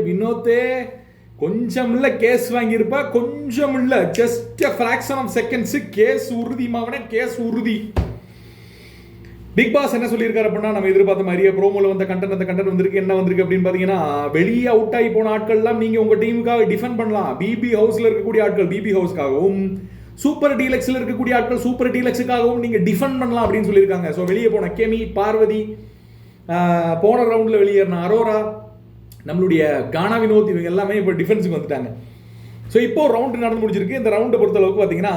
வினோத்தே கொஞ்சம் இல்லை கேஸ் வாங்கியிருப்பா, கொஞ்சம் இல்லை, just fraction of seconds case உறுதி மாவனே, கேஸ் உறுதி. பிக் பாஸ் என்ன சொல்லியிருக்காரு அப்படின்னா, நம்ம எதிர்பார்த்த மாதிரியே ப்ரோமோல வந்த கண்டென்ட், அந்த கண்டென்ட் வந்திருக்கு. என்ன வந்திருக்கு அப்படின்னு பார்த்தீங்கன்னா, வெளியே அவுட் ஆகி போன ஆட்கள்லாம் நீங்கள் உங்கள் டீமுக்காக டிஃபெண்ட் பண்ணலாம். பிபி ஹவுஸில் இருக்கக்கூடிய ஆட்கள் பிபி ஹவுஸ்க்காகவும், சூப்பர் டீலக்ஸில் இருக்கக்கூடிய ஆட்கள் சூப்பர் டீலக்ஸுக்காகவும் நீங்கள் டிஃபெண்ட் பண்ணலாம் அப்படின்னு சொல்லியிருக்காங்க. ஸோ வெளியே போன கெமி, பார்வதி, போன ரவுண்டில் வெளியேறின அரோரா, நம்மளுடைய கானா வினோத், இவங்க எல்லாமே இப்போ டிஃபென்ஸுக்கு வந்துட்டாங்க. ஸோ இப்போ ரவுண்டு நடந்து முடிச்சிருக்கு. இந்த ரவுண்டை பொறுத்தளவுக்கு பார்த்தீங்கன்னா,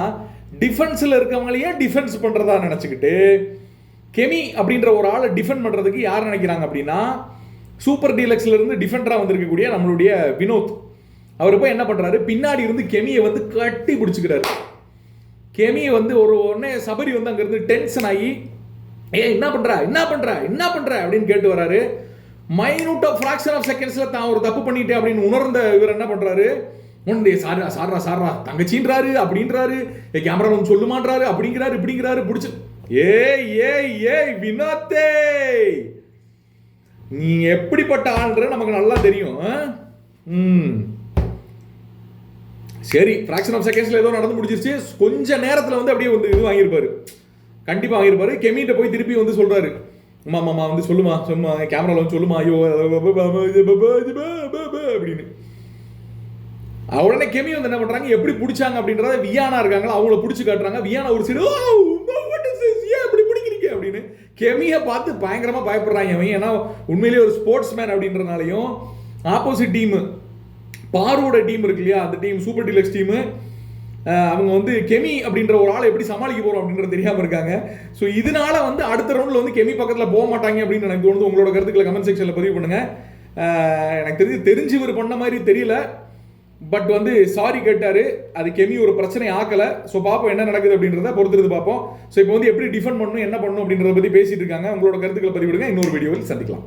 டிஃபென்ஸில் இருக்கவங்களையே டிஃபென்ஸ் பண்ணுறதா நினச்சிக்கிட்டு கெமி அப்படின்ற ஒரு ஆளை டிஃபெண்ட் பண்ணுறதுக்கு யார் நினைக்கிறாங்க அப்படின்னா, சூப்பர் டீலக்ஸில் இருந்து டிஃபெண்டராக வந்திருக்கக்கூடிய நம்மளுடைய வினோத். அவர் போய் என்ன பண்ணுறாரு, பின்னாடி இருந்து கெமியை வந்து கட்டி பிடிச்சிக்கிறாரு. கெமியை வந்து உடனே சபரி வந்து அங்கேருந்து டென்ஷன் ஆகி, என்ன பண்ணுற அப்படின்னு கேட்டு வராரு. மைனூட் ஆஃப் ஃப்ராக்ஷன் ஆஃப் செகண்ட்ஸில் தான் ஒரு தப்பு பண்ணிட்டேன் அப்படின்னு உணர்ந்த இவர் என்ன பண்ணுறாரு, ஒன்று சாரா தங்கச்சின்றாரு அப்படின்றாரு, கேமரா வந்து சொல்லுமான்றாரு, அப்படிங்கிறாரு இப்படிங்கிறாரு. பிடிச்சி ஏய் வினோத்தே, நீ எப்படிப்பட்ட ஆள்ன்ற நமக்கு நல்லா தெரியும். சரி, ஃப்ராக்ஷன் ஆஃப் செகண்ட்ஸில் ஏதோ நடந்து முடிச்சிருச்சு. கொஞ்ச நேரத்தில் வந்து அப்படியே வந்து இது வாங்கியிருப்பாரு, கண்டிப்பாக வாங்கியிருப்பாரு. கெமிட்ட போய் திருப்பி வந்து சொல்கிறாரு, மாமா வந்து சொல்லுமா கேமராவில் வந்து சொல்லுமா, ஐயோ அப்படின்னு. உடனே கெமி வந்து என்ன பண்ணுறாங்க, எப்படி பிடிச்சாங்க அப்படின்றத வியானா இருக்காங்களா அவங்கள பிடிச்சி காட்டுறாங்க. வியானா ஒரு சைடு ஏன் இப்படி பிடிக்கிறீங்க அப்படின்னு கெமியை பார்த்து பயங்கரமாக பயப்படுறாங்க அவன். ஏன்னா உண்மையிலேயே ஒரு ஸ்போர்ட்ஸ் மேன் அப்படின்றனாலையும், ஆப்போசிட் டீமு பார்வோட டீம் இருக்கு இல்லையா, அந்த டீம் சூப்பர் டீலக்ஸ் டீமு, அவங்க வந்து கெமி அப்படின்ற ஒரு ஆளை எப்படி சமாளிக்க போகிறோம் அப்படின்றது தெரியாமல் இருக்காங்க. ஸோ இதனால வந்து அடுத்த ரவுண்டில் வந்து கெமி பக்கத்தில் போக மாட்டாங்க அப்படின்னு எனக்கு தோணுது. உங்களோட கருத்துக்களை கமெண்ட் செக்ஷனில் பதிவு பண்ணுங்கள். எனக்கு தெரிஞ்சு இவர் பண்ண மாதிரி தெரியல, பட் வந்து சாரி கேட்டார், அது கெமி ஒரு பிரச்சனை ஆக்கலை. ஸோ பார்ப்போம் என்ன நடக்குது அப்படின்றத பொறுத்திருந்து பார்ப்போம். ஸோ இப்போ வந்து எப்படி டிஃபெண்ட் பண்ணணும், என்ன பண்ணணும் அப்படின்றத பற்றி பேசிட்டு இருக்காங்க. உங்களோட கருத்துக்களை பதிவிடுங்க. இன்னொரு வீடியோவில் சந்திக்கலாம்.